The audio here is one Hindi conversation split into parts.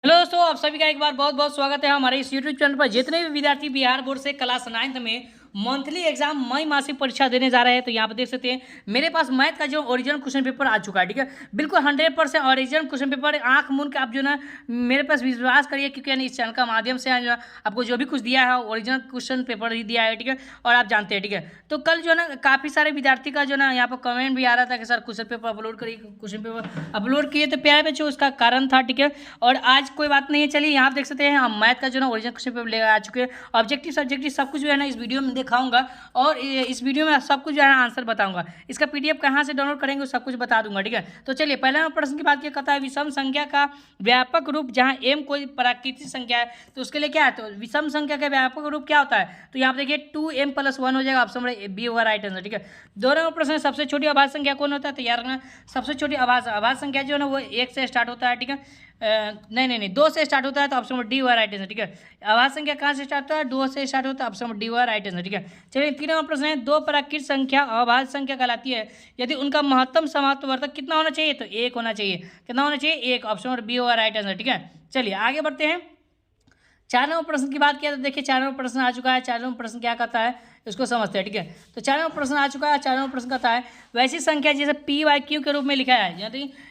हेलो दोस्तों, आप सभी का एक बार बहुत बहुत स्वागत है हमारे इस यूट्यूब चैनल पर। जितने भी विद्यार्थी बिहार बोर्ड से क्लास 9th में मंथली एग्जाम मई मासिक परीक्षा देने जा रहे हैं, तो यहाँ पर देख सकते हैं मेरे पास मैथ का जो ओरिजिनल क्वेश्चन पेपर आ चुका है। ठीक है, बिल्कुल 100% ओरिजिनल क्वेश्चन पेपर, आंख मूंद के आप जो ना मेरे पास विश्वास करिए, क्योंकि इस चैनल का माध्यम से आपको जो भी कुछ दिया है ओरिजिनल क्वेश्चन पेपर ही दिया है। ठीक है, और आप जानते हैं। ठीक है, तो कल जो है ना काफ़ी सारे विद्यार्थी का जो ना यहाँ पर कमेंट भी आ रहा था कि सर क्वेश्चन पेपर अपलोड करिए, क्वेश्चन पेपर अपलोड किए, तो प्यारे बच्चों उसका कारण था। ठीक है, और आज कोई बात नहीं है। चलिए यहाँ आप देख सकते हैं हम मैथ का जो ना ओरिजिनल क्वेश्चन पेपर लेकर आ चुके हैं। ऑब्जेक्टिव सब्जेक्टिव सब कुछ जो है ना इस वीडियो में दिखाऊंगा, और इस वीडियो में सब कुछ जो है आंसर बताऊंगा। इसका पीडीएफ कहाँ से डाउनलोड करेंगे सब कुछ बता दूंगा। ठीक है, तो चलिए पहला प्रश्न की बात क्या कहता है, विषम संख्या का व्यापक रूप जहाँ m कोई प्राकृतिक संख्या है, तो उसके लिए क्या है, तो विषम संख्या का व्यापक रूप क्या होता है, तो यहाँ पे देखिए 2m+1 हो जाएगा। ऑप्शन नंबर बी होगा राइट आंसर। ठीक है, दोनों नंबर प्रश्न सबसे छोटी अभाज्य संख्या कौन होता है, तो यार ना सबसे छोटी अभाज्य संख्या जो है ना वो 1 से स्टार्ट होता है। ठीक है, नहीं 2 से स्टार्ट होता है, तो ऑप्शन नंबर डी हुआ राइट आंसर। ठीक है, अभाज्य संख्या कहाँ से स्टार्ट होता है, 2 से स्टार्ट होता है, ऑप्शन नंबर डी हुआ राइट आंसर। ठीक है, चलिए 3 नंबर प्रश्न है, दो प्राकृतिक संख्या अभाज्य संख्या कहलाती है यदि उनका महत्तम समाप्तवर्तक कितना होना चाहिए, तो 1 होना चाहिए। कितना होना चाहिए, 1। ऑप्शन नंबर बी होगा राइट आंसर। ठीक है, चलिए आगे बढ़ते हैं। 4 नंबर प्रश्न की बात किया तो देखिए 4 नंबर प्रश्न आ चुका है। 4 नंबर प्रश्न क्या कहता है इसको समझते हैं। ठीक है, तो 4 नंबर प्रश्न आ चुका है। 4 नंबर प्रश्न कहता है वैसी संख्या जिसे पी वाई क्यू के रूप में लिखा है,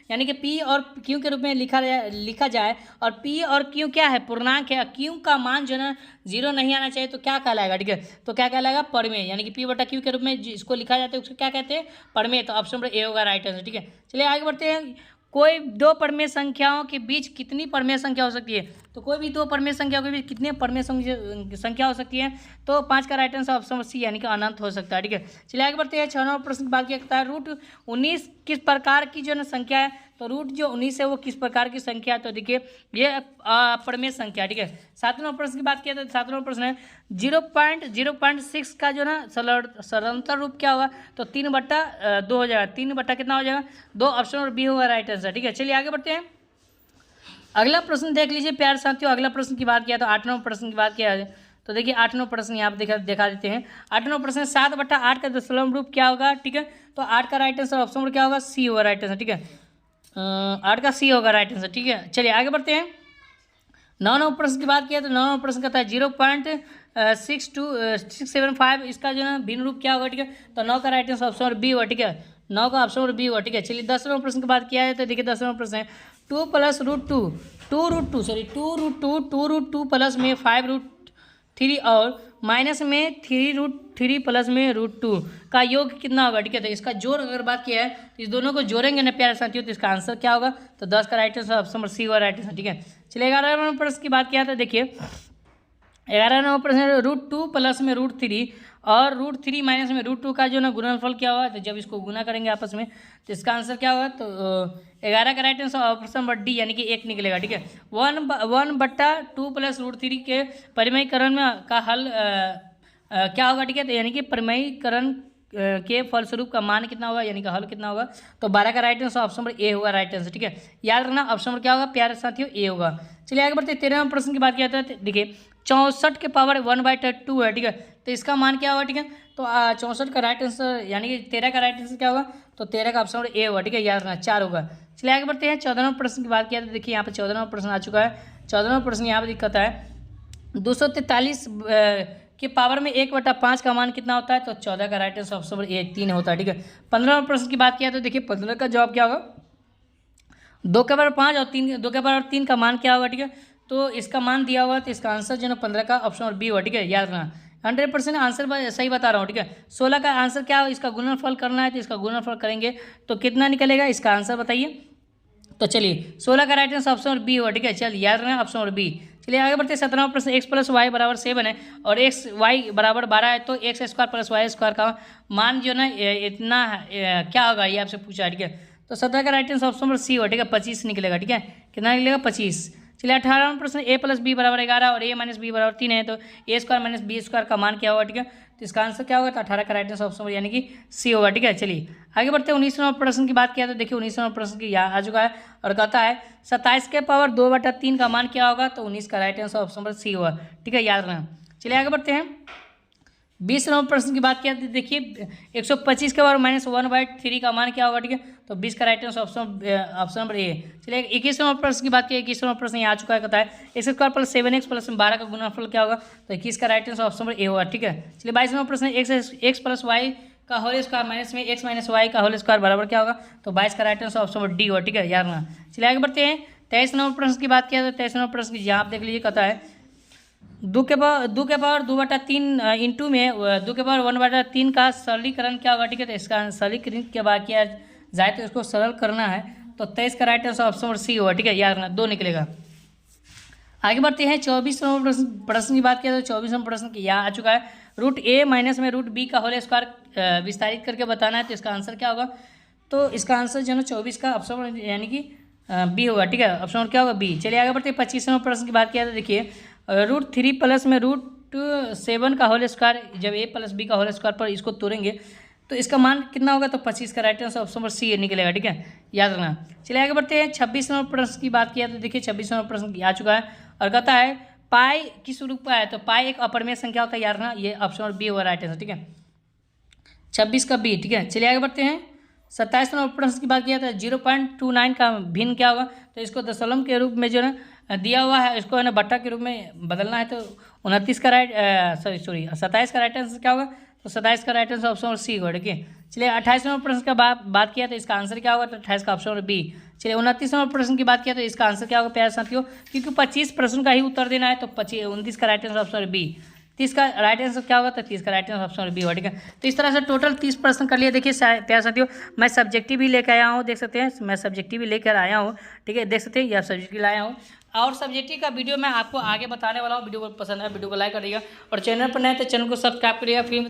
यानी कि पी और क्यू के रूप में लिखा जाए, और पी और क्यू क्या है, पूर्णांक है। क्यू का मान जो है 0 नहीं आना चाहिए, तो क्या कहलाएगा। ठीक है, तो क्या कहलाएगा, परमेय। यानी कि पी बटा क्यू के रूप में इसको लिखा जाता है उसको क्या कहते हैं, परमेय। तो ऑप्शन नंबर ए होगा राइट आंसर। ठीक है, चलिए आगे बढ़ते हैं। कोई दो परमेय संख्याओं के बीच कितनी परमेय संख्या हो सकती है, तो कोई भी दो परमेय संख्याओं के बीच कितनी परमेय संख्या हो सकती है, तो 5 का राइट आंसर ऑप्शन सी यानी कि अनंत हो सकता है। ठीक है, चलिए आगे बढ़ते हैं। 6 नंबर प्रश्न की बात किया जाता है √19 किस प्रकार की जो है संख्या है, तो रूट जो 19 है वो किस प्रकार की संख्या है, तो देखिए ये अपरमेय संख्या। ठीक है, 7 नंबर प्रश्न की बात किया तो 7 नंबर प्रश्न है 0.06 का जो ना सरलतर रूप क्या होगा, तो 3/2 हो जाएगा। 3 बटा कितना हो जाएगा, 2। ऑप्शन और बी होगा राइट आंसर। ठीक है, चलिए आगे बढ़ते हैं। अगला प्रश्न देख लीजिए प्यारे साथियों। अगला प्रश्न की बात किया तो 8 नंबर प्रश्न की बात किया है, तो देखिए 8 नंबर प्रश्न यहाँ पे दिखा देते हैं। 8 नंबर प्रश्न 7/8 का दशमलव रूप क्या होगा। ठीक है, तो 8 का राइट आंसर ऑप्शन क्या होगा, सी होगा राइट आंसर। ठीक है, 8 का सी होगा राइट आंसर। ठीक है, चलिए आगे बढ़ते हैं। 9 नंबर प्रश्न की बात किया तो 9 नंबर प्रश्न कहता है 0.625 इसका जो है भिन्न रूप क्या होगा। ठीक है, तो 9 का राइट आंसर ऑप्शन बी होगा। ठीक है, 9 का ऑप्शन बी होगा। ठीक है, चलिए 10 नंबर प्रश्न की बात किया है तो देखिए 10 नंबर प्रश्न है 2 + √2 2√2 प्लस में 5√3 और माइनस में 3√3 प्लस में √2 का योग कितना होगा। ठीक है, तो इसका जोड़ अगर बात किया है तो इस दोनों को जोड़ेंगे ना प्यारे साथियों, तो इसका आंसर क्या होगा, तो 10 का right answer option number C होगा राइट आंसर। ठीक है, चलिए 11 नंबर प्रश्न की बात किया तो देखिए 11 नंबर प्रश्न √2 प्लस में √3 और √3 माइनस में √2 का जो ना गुणनफल क्या होगा, तो जब इसको गुना करेंगे आपस में तो इसका आंसर क्या होगा, तो 11 का right answer option number D यानी कि 1 निकलेगा। ठीक है, 1/2 प्लस √3 के परिमयीकरण में का हल क्या होगा। ठीक है, तो यानी कि परिमयीकरण के फलस्वरूप का मान कितना होगा, यानी कि हल कितना होगा, तो 12 का right answer option number A होगा राइट आंसर। ठीक है, याद रखना ऑप्शन नंबर क्या होगा प्यारे साथियों, ए होगा। चलिए आगे बढ़ते हैं। 13 नंबर प्रश्न की बात किया था, देखिए 64 के पावर 1/2 है। ठीक है, तो इसका मान क्या होगा। ठीक है, तो 64 का राइट आंसर यानी कि 13 का राइट आंसर क्या होगा, तो 13 का ऑप्शन नंबर ए होगा। ठीक है, याद रखना 4 होगा। चलिए आगे बढ़ते हैं। 14 नंबर प्रश्न की बात किया तो देखिए यहाँ पर 14 नंबर प्रश्न आ चुका है। 14 नंबर प्रश्न यहाँ पर दिक्कत है 243 के पावर में 1/5 का मान कितना होता है, तो 14 का right answer option number A 3 होता है। ठीक है, 15 नंबर प्रश्न की बात किया तो देखिए 15 का जवाब क्या होगा, 2/5 और 2/3 का मान क्या होगा। ठीक है, तो इसका मान दिया हुआ तो इसका आंसर जो है 15 का ऑप्शन नंबर बी होगा। ठीक है, याद रखना 100% आंसर सही बता रहा हूँ। ठीक है, 16 का आंसर क्या हो, इसका गुणनफल करना है, तो इसका गुणनफल करेंगे तो कितना निकलेगा, इसका आंसर बताइए। तो चलिए 16 का right answer option number B होगा। ठीक है, चलिए याद रखना ऑप्शन नंबर बी। चलिए आगे बढ़ते हैं। 17वां प्रश्न x + y = 7 है और x y = 12 है, तो x² + y² का मान जो ना इतना क्या होगा, ये आपसे पूछा है। ठीक है, तो 17 का right answer option number C होगा। ठीक है, 25 निकलेगा। ठीक है, कितना निकलेगा, 25। चलिए 18वां प्रश्न a + b = 11 और a - b = 3 है, तो a² - b² का मान क्या होगा। ठीक है, तो इसका आंसर क्या होगा, तो 18 का राइट आंसर ऑप्शन यानी कि सी होगा। ठीक है, चलिए आगे बढ़ते हैं। 19वां प्रश्न की बात किया तो देखिए 19वां प्रश्न की यहाँ आ चुका है और कहता है 27 के पावर 2/3 का मान क्या होगा, तो 19 का right answer option number C होगा। ठीक है, याद रखना। चलिए आगे बढ़ते हैं। 20 नंबर प्रश्न की बात किया तो देखिए 125 के बाद -1/3 का मान क्या होगा, ठीक है। तो 20 का right answer option number A. चलिए 21 नंबर प्रश्न की बात किया, 21 नंबर प्रश्न यहाँ आ चुका है, कहता है x square plus 7x plus 12 का गुणनफल क्या होगा, तो 21 का right answer option number A होगा, ठीक है। चलिए 22 नंबर प्रश्न x प्लस वाई का होल स्क्वायर माइनस में x माइनस वाई का होल स्क्वायर बराबर क्या होगा, तो 22 का right answer option number D होगा, ठीक है, याद रखना। चलिए आगे बढ़ते हैं। 23 नंबर प्रश्न की बात किया तो 23 नंबर प्रश्न की यहाँ आप देख लीजिए, कहता है 2 के पावर 2/3 इंटू में 2 के पावर 1/3 का सरलीकरण क्या होगा, ठीक है। तो इसका सरलीकरण के बाद किया जाए तो इसको सरल करना है, तो 23 का right answer option number C होगा, ठीक है, याद रखना, 2 निकलेगा। आगे बढ़ते हैं 24 नंबर प्रश्न की बात किया तो 24 नंबर प्रश्न की यहाँ आ चुका है, √a माइनस में √b का होल स्क्वायर विस्तारित करके बताना है, तो इसका आंसर क्या होगा, तो इसका आंसर जो है 24 का ऑप्शन यानी कि बी होगा, ठीक है, ऑप्शन नंबर क्या होगा, बी। चलिए आगे बढ़ते हैं 25 नंबर प्रश्न की बात किया तो देखिए √3 प्लस में √7 का होल स्क्वायर, जब a प्लस b का होल स्क्वायर पर इसको तोड़ेंगे तो इसका मान कितना होगा, तो 25 का right answer option number C निकलेगा, ठीक है, याद रखना। चलिए आगे बढ़ते हैं 26 नंबर प्रश्न की बात किया तो देखिए 26 नंबर प्रश्न आ चुका है और कहता है पाई किस रूप का है, तो पाई एक अपरिमेय संख्या होता है, याद रखना, ये ऑप्शन नंबर बी होगा राइट आंसर, ठीक है, 26 का बी, ठीक है। चलिए आगे बढ़ते हैं 27 नंबर प्रश्न की बात किया था 0.29 का भिन्न क्या होगा, तो इसको दशमलव के रूप में जो है दिया हुआ है, इसको है ना बट्टा के रूप में बदलना है, तो 29 का राइट 27 का राइट आंसर क्या होगा, तो 27 का राइट आंसर ऑप्शन सी होगा, ठीक है। चलिए 28 नंबर प्रश्न का बात किया तो इसका आंसर क्या होगा, तो 28 का ऑप्शन बी। चलिए 29 नंबर प्रश्न की बात किया तो इसका आंसर क्या होगा प्यारे साथियों, क्योंकि 25 प्रश्न का ही उत्तर देना है, तो 29 का राइट आंसर ऑप्शन बी। 30 का राइट आंसर क्या होगा, तो 30 का राइट आंसर ऑप्शन बी होगा, ठीक है। तो इस तरह से टोटल 30 प्रश्न कर लिए। देखिए प्यारे साथियों, मैं सब्जेक्टिव भी लेकर आया हूँ, देख सकते हैं, मैं सब्जेक्टिव भी लेकर आया हूँ, ठीक है, देख सकते हैं, यह सब्जेक्टिव लाया हूँ और सब्जेक्टिव का वीडियो मैं आपको आगे बताने वाला हूँ। वीडियो को पसंद है वीडियो को लाइक करिएगा और चैनल पर नए तो चैनल को सब्सक्राइब करिएगा। फिर